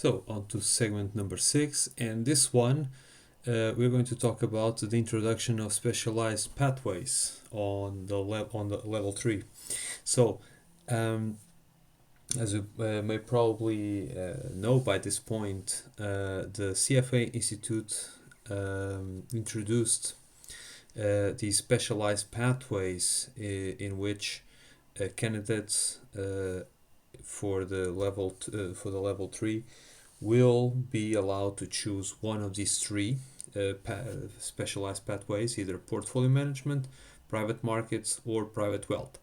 So on to segment number 6, and this one we're going to talk about the introduction of specialized pathways on the level 3. So as you may probably know by this point, the CFA Institute introduced these specialized pathways in which candidates for the level 3 will be allowed to choose one of these three specialized pathways, either portfolio management, private markets, or private wealth.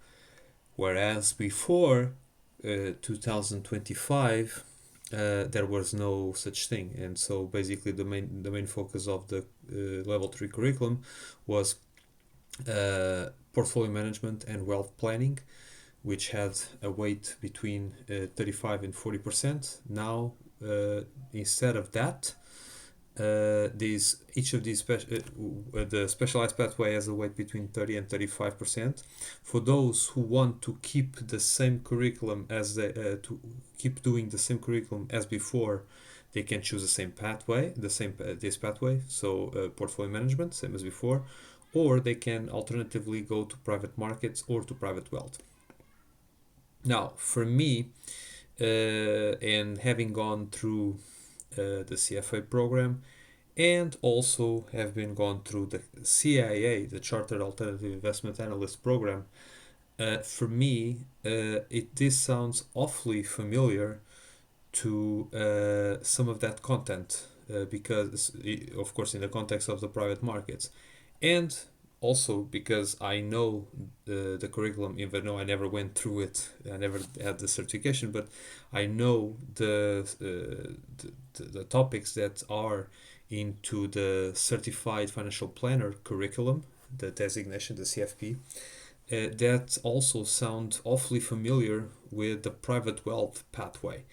Whereas before 2025, there was no such thing, and so basically the main focus of the level 3 curriculum was portfolio management and wealth planning, which had a weight between 35 and 40%. Now, instead of that, each of these the specialized pathway has a weight between 30 and 35%. For those who want to keep the same curriculum as to keep doing the same curriculum as before, they can choose the same pathway, this pathway. So portfolio management, same as before, or they can alternatively go to private markets or to private wealth. Now, for me, and having gone through the CFA program, and also have been gone through the CIA, the Chartered Alternative Investment Analyst program, for me, this sounds awfully familiar to some of that content, because, of course, in the context of the private markets, and also because I know the curriculum, even though I never went through it, I never had the certification, but I know the topics that are into the Certified Financial Planner curriculum, the designation, the CFP, that also sound awfully familiar with the private wealth pathway.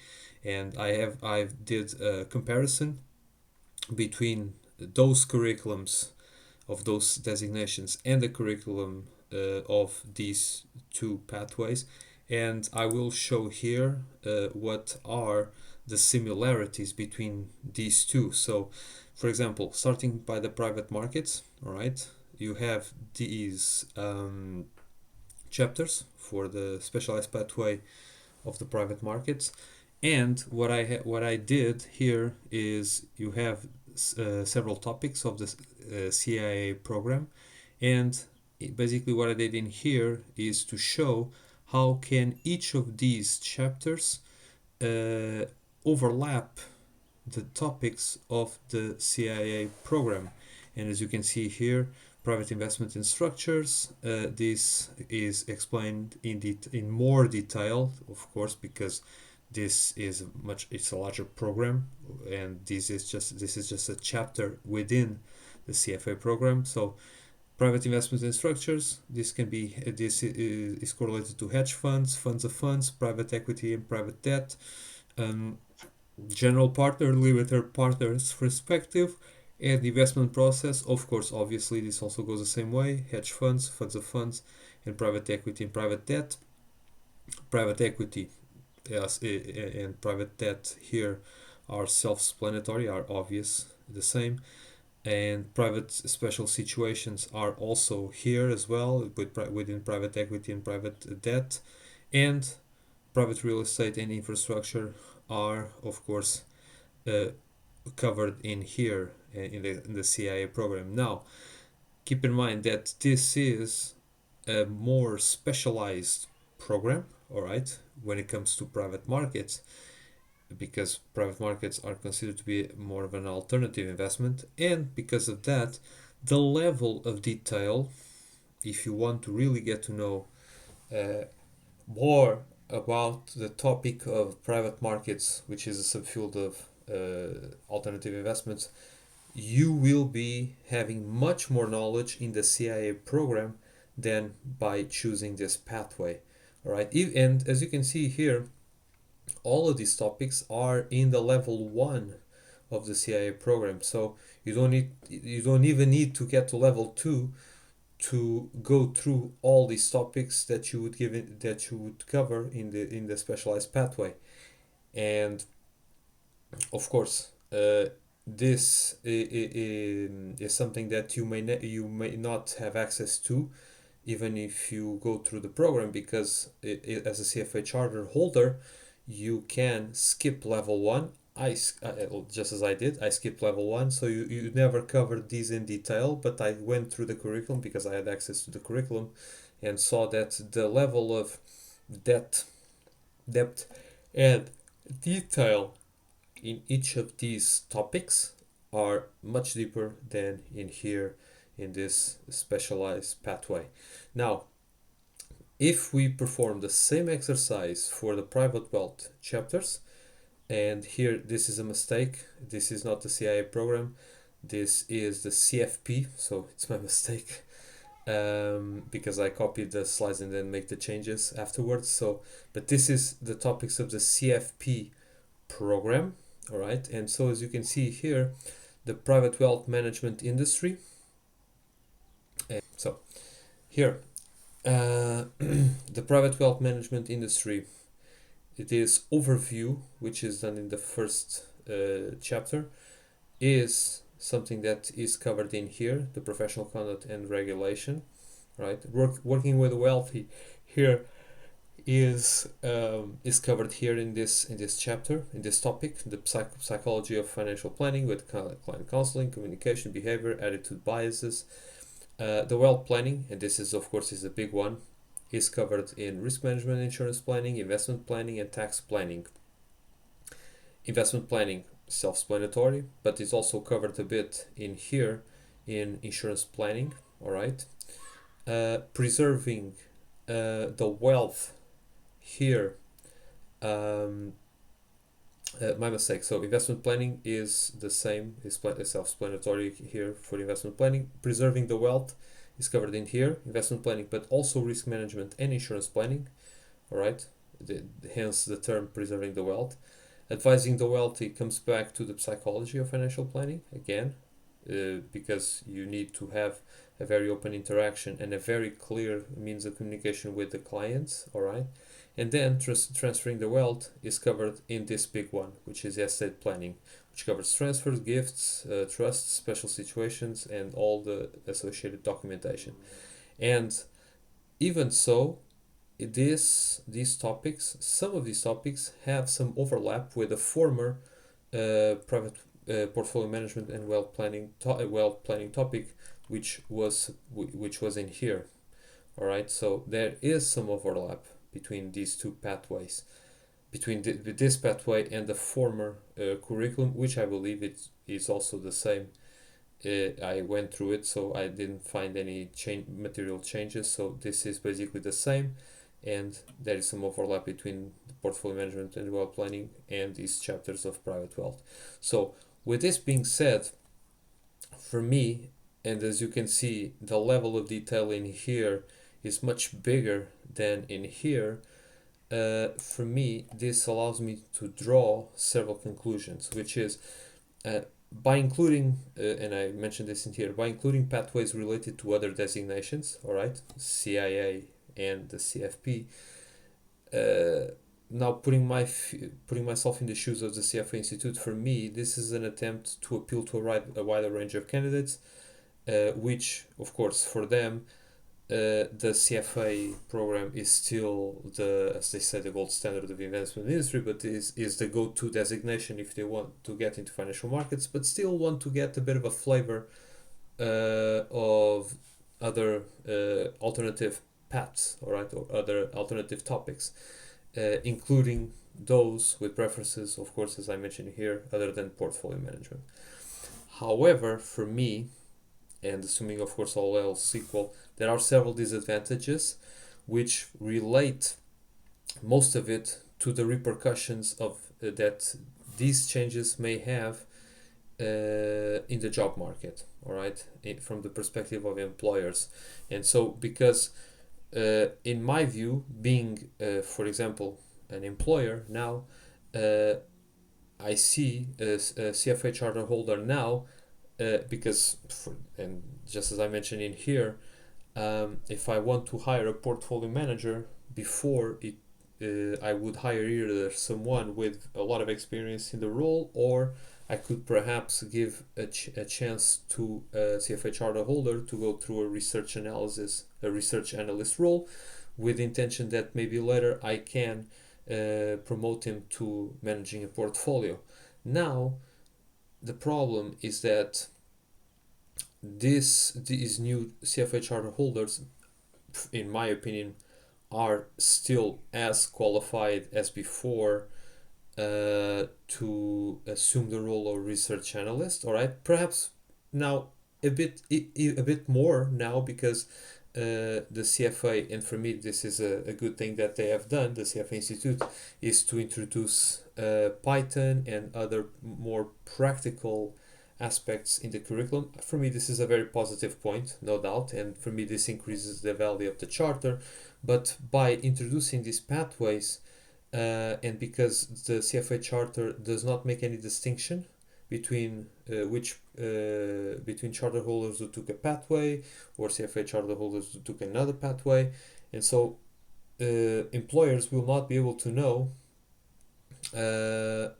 And I did a comparison between those curriculums of those designations and the curriculum of these two pathways, and I will show here what are the similarities between these two. So, for example, starting by the private markets, all right, you have these chapters for the specialized pathway of the private markets, and what I did here is you have several topics of the CIA program, and basically what I did in here is to show how can each of these chapters overlap the topics of the CIA program. And as you can see here, private investment in structures, this is explained in more detail, of course, because it's a larger program, and this is just a chapter within the CFA program. So private investment in structures, this is correlated to hedge funds, funds of funds, private equity and private debt, general partner, limited partners perspective, and investment process. Of course, obviously this also goes the same way: hedge funds, funds of funds, and private equity and private debt. Private equity, yes, and private debt here are self-explanatory, are obvious, the same. And private special situations are also here as well, within private equity and private debt. And private real estate and infrastructure are, of course, covered in here in the CIA program. Now, keep in mind that this is a more specialized program, all right, when it comes to private markets, because private markets are considered to be more of an alternative investment, and because of that, the level of detail, if you want to really get to know more about the topic of private markets, which is a subfield of alternative investments, you will be having much more knowledge in the CIA program than by choosing this pathway. All right, and as you can see here, all of these topics are in the level 1 of the CIA program. So you don't even need to get to level 2 to go through all these topics that you would cover in the specialized pathway. And Of course, this is something that you may not have access to even if you go through the program, because as a CFA charter holder, you can skip level one. Just as I did, I skipped level one, so you never covered these in detail, but I went through the curriculum because I had access to the curriculum and saw that the level of depth, depth and detail in each of these topics are much deeper than in here in this specialized pathway. Now, if we perform the same exercise for the private wealth chapters, and here this is a mistake, this is not the CIA program, this is the CFP, so it's my mistake, because I copied the slides and then make the changes afterwards. So, but this is the topics of the CFP program, all right. And so as you can see here, the private wealth management industry. And so here, the private wealth management industry, it is overview, which is done in the first chapter, is something that is covered in here, the professional conduct and regulation, right? Working with wealthy here is covered here in this chapter, in this topic, the psychology of financial planning with client counseling, communication, behavior, attitude biases. The wealth planning, and this is of course is a big one, is covered in risk management, insurance planning, investment planning, and tax planning. Investment planning, self-explanatory, but it's also covered a bit in here in insurance planning. All right, preserving the wealth here. My mistake. So investment planning is the same, is self-explanatory here for investment planning. Preserving the wealth is covered in here, investment planning, but also risk management and insurance planning. All right, hence the term preserving the wealth. Advising the wealthy comes back to the psychology of financial planning again, because you need to have a very open interaction and a very clear means of communication with the clients. All right. And then transferring the wealth is covered in this big one, which is estate planning, which covers transfers, gifts, trusts, special situations, and all the associated documentation. And even so, these topics, some of these topics have some overlap with the former private portfolio management and wealth planning topic, which was in here. All right, so there is some overlap between these two pathways, between this pathway and the former curriculum, which I believe it is also the same. I went through it, so I didn't find any material changes. So this is basically the same, and there is some overlap between the portfolio management and wealth planning and these chapters of private wealth. So with this being said, for me, and as you can see, the level of detail in here is much bigger than in here. For me, this allows me to draw several conclusions, which is by including, and I mentioned this in here, by including pathways related to other designations, all right, CIA and the CFP. Now putting myself in the shoes of the CFA Institute, for me, this is an attempt to appeal to a wider range of candidates, which, of course, for them, the CFA program is still as they say, the gold standard of the investment industry, but is the go-to designation if they want to get into financial markets, but still want to get a bit of a flavor of other alternative paths, all right, or other alternative topics, including those with preferences, of course, as I mentioned here, other than portfolio management. However, for me, and assuming of course all else equal, there are several disadvantages which relate most of it to the repercussions of that these changes may have in the job market, all right, from the perspective of employers. And so because in my view, being for example an employer now, I see a CFA charter holder now, because and just as I mentioned in here, if I want to hire a portfolio manager before I would hire either someone with a lot of experience in the role, or I could perhaps give a chance to a CFA charter holder to go through a research analyst role, with the intention that maybe later I can promote him to managing a portfolio. Now, the problem is that these new CFA charter holders, in my opinion, are still as qualified as before to assume the role of research analyst. All right, perhaps now a bit more now, because the CFA, and for me this is a good thing that they have done, the CFA Institute, is to introduce Python and other more practical aspects in the curriculum. For me, this is a very positive point, no doubt, and for me, this increases the value of the charter. But by introducing these pathways, and because the CFA Charter does not make any distinction between between charter holders who took a pathway or CFA charter holders who took another pathway, and so employers will not be able to know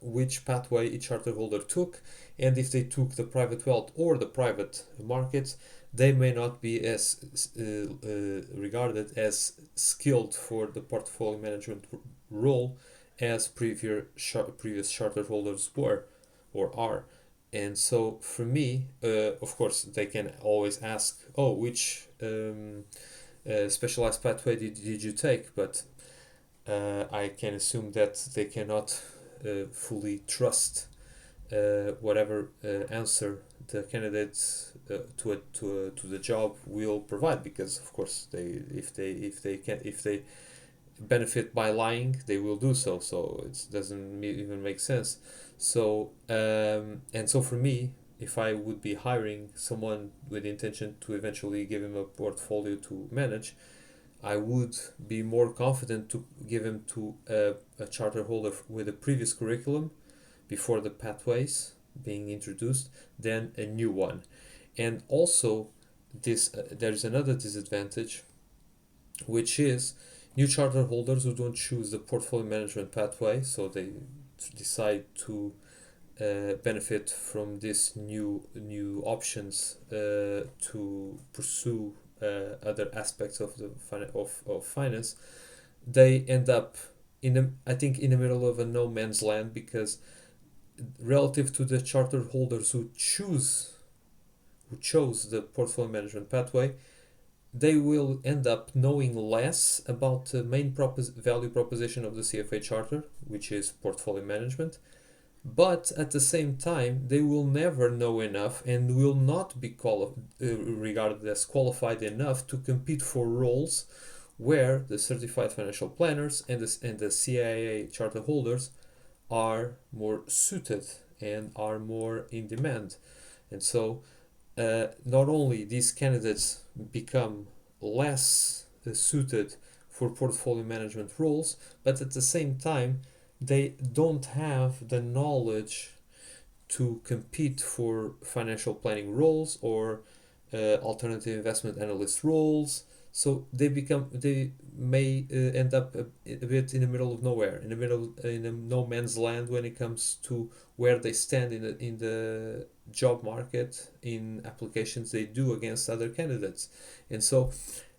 which pathway each charter holder took, and if they took the private wealth or the private markets, they may not be as regarded as skilled for the portfolio management role as previous charter holders were or are. And so for me, of course, they can always ask, oh, which specialized pathway did you take? But I can assume that they cannot fully trust whatever answer the candidates to the job will provide, because of course if they benefit by lying, they will do so. So it doesn't even make sense. So and so for me, if I would be hiring someone with the intention to eventually give him a portfolio to manage, I would be more confident to give him to a charter holder with a previous curriculum before the pathways being introduced than a new one. And also, there's another disadvantage, which is new charter holders who don't choose the portfolio management pathway, so they decide to benefit from this new options to pursue other aspects of the of finance. They end up I think in the middle of a no man's land, because relative to the charter holders who chose the portfolio management pathway, they will end up knowing less about the main value proposition of the CFA Charter, which is portfolio management. But at the same time, they will never know enough and will not be regarded as qualified enough to compete for roles where the certified financial planners and the CIA charter holders are more suited and are more in demand. And so not only these candidates become less suited for portfolio management roles, but at the same time, they don't have the knowledge to compete for financial planning roles or alternative investment analyst roles. So they may end up a bit in the middle of nowhere, in a no man's land when it comes to where they stand in the job market, in applications they do against other candidates. And so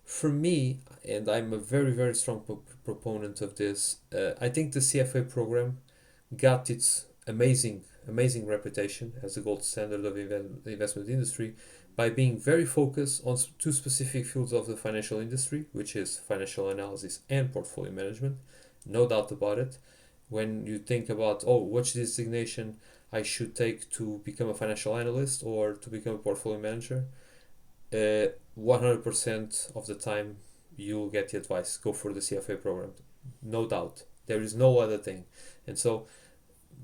for me, and I'm a very, very strong proponent of this, I think the CFA program got its amazing reputation as the gold standard of the investment industry by being very focused on two specific fields of the financial industry, which is financial analysis and portfolio management. No doubt about it. When you think about, oh, which designation I should take to become a financial analyst or to become a portfolio manager, 100% of the time you'll get the advice, go for the CFA program. No doubt. There is no other thing. And so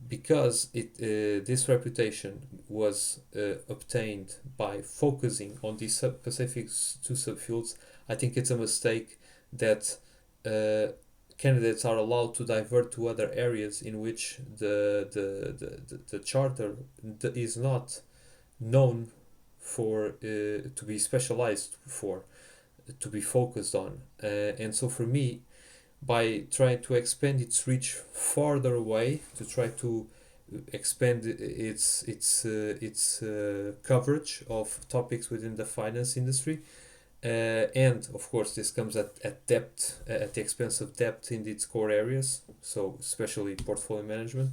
because this reputation was obtained by focusing on these specific two subfields, I think it's a mistake that candidates are allowed to divert to other areas in which the charter is not known for to be specialized for, to be focused on. And so for me, by trying to expand its reach farther away, to try to expand its coverage of topics within the finance industry. And of course, this comes at depth, at the expense of depth in its core areas, so especially portfolio management.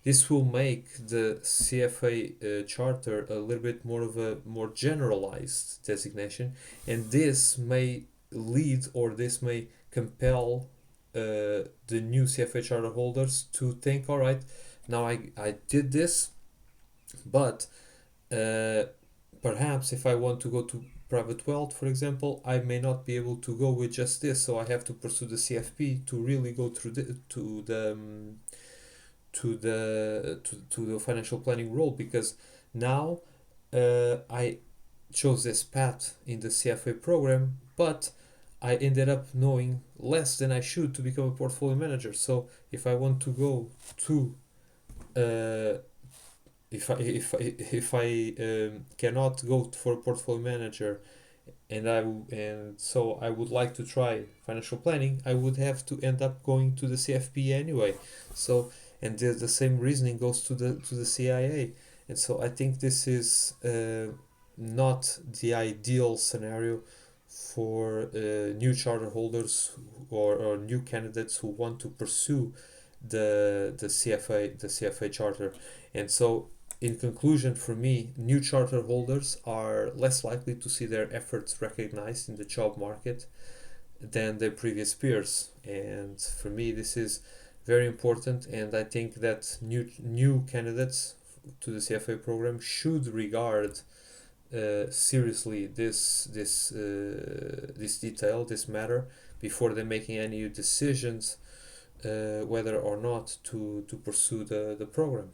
This will make the CFA charter a little bit more of a more generalized designation, and this may lead, or this may compel the new CFA charter holders to think, all right, now I did this, but uh, perhaps if I want to go to private wealth, for example, I may not be able to go with just this, so I have to pursue the CFP to really go through to the financial planning role, because now I chose this path in the CFA program, but I ended up knowing less than I should to become a portfolio manager. So if I want to go to uh, if I cannot go for a portfolio manager, and so I would like to try financial planning, I would have to end up going to the CFP anyway. So, and the same reasoning goes to the CIA. And so I think this is not the ideal scenario for new charter holders, or new candidates who want to pursue the CFA charter. And so, in conclusion, for me, new charter holders are less likely to see their efforts recognized in the job market than their previous peers. And for me, this is very important, and I think that new candidates to the CFA program should regard seriously this detail, this matter, before they're making any decisions whether or not to pursue the program.